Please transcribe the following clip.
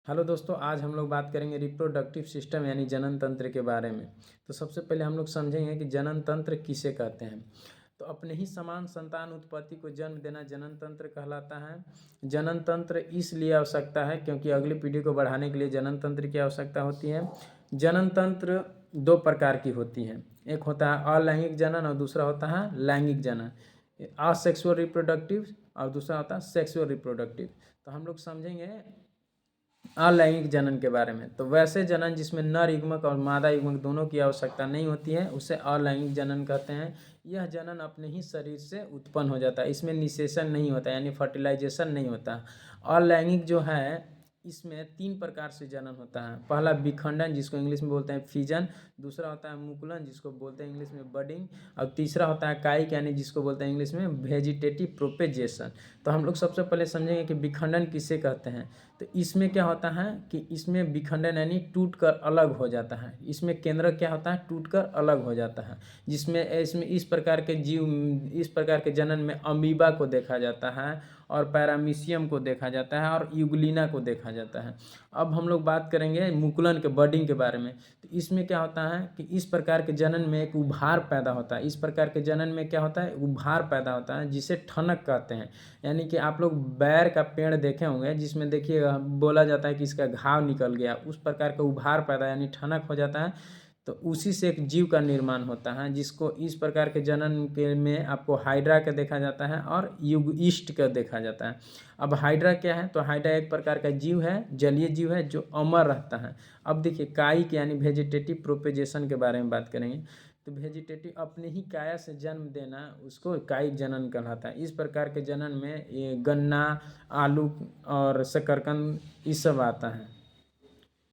Hello दोस्तों, आज हम लोग बात करेंगे रिप्रोडक्टिव सिस्टम यानी जनन तंत्र के बारे में। तो सबसे पहले हम लोग समझेंगे कि जनन तंत्र किसे कहते हैं। तो अपने ही समान संतान उत्पत्ति को जन्म देना जनन तंत्र कहलाता है। जनन तंत्र इसलिए आवश्यकता है क्योंकि अगली पीढ़ी को बढ़ाने के लिए जनन तंत्र की आवश्यकता होती है। जनन तंत्र दो प्रकार की होती है, एक होता है अलैंगिक जनन और दूसरा होता है लैंगिक जनन। असेक्सुअल रिप्रोडक्टिव और दूसरा होता है सेक्सुअल रिप्रोडक्टिव। तो हम लोग समझेंगे अलैंगिक जनन के बारे में। तो वैसे जनन जिसमें नर युग्मक और मादा युग्मक दोनों की आवश्यकता नहीं होती है उसे अलैंगिक जनन कहते हैं। यह जनन अपने ही शरीर से उत्पन्न हो जाता है, इसमें निषेचन नहीं होता यानी फर्टिलाइजेशन नहीं होता। अलैंगिक जो है इसमें तीन प्रकार से जनन होता है। पहला विखंडन जिसको इंग्लिश में बोलते हैं फिजन, दूसरा होता है मुकुलन जिसको बोलते हैं इंग्लिश में बडिंग, और तीसरा होता है काइक यानी जिसको बोलते हैं इंग्लिश में वेजिटेटिव प्रोपेजेशन। तो हम लोग सबसे पहले समझेंगे कि विखंडन किसे कहते हैं। तो इसमें क्या होता है कि इसमें विखंडन यानी टूट कर अलग हो जाता है। इसमें केंद्र क्या होता है, टूट कर अलग हो जाता है। जिसमें इसमें इस प्रकार के जीव, इस प्रकार के जनन में अमीबा को देखा जाता है और पैरामीशियम को देखा जाता है और यूग्लिना को देखा जाता है। अब हम लोग बात करेंगे मुकुलन के बडिंग के बारे में। तो इसमें क्या होता है कि इस प्रकार के जनन में एक उभार पैदा होता है। इस प्रकार के जनन में क्या होता है, उभार पैदा होता है जिसे ठनक कहते हैं। यानी कि आप लोग बैर का पेड़ देखे होंगे जिसमें देखिएगा बोला जाता है कि इसका घाव निकल गया, उस प्रकार का उभार पैदा यानी ठनक हो जाता है। तो उसी से एक जीव का निर्माण होता है जिसको इस प्रकार के जनन के में आपको हाइड्रा का देखा जाता है और युगइष्ट का देखा जाता है। अब हाइड्रा क्या है, तो हाइड्रा एक प्रकार का जीव है, जलीय जीव है जो अमर रहता है। अब देखिए काइक यानी वेजिटेटिव प्रोपेजेशन के बारे में बात करेंगे। तो वेजिटेटिव अपने ही काया से जन्म देना उसको कायिक जनन कहलाता है। इस प्रकार के जनन में ये गन्ना, आलू और शकरकंद ये सब आता है।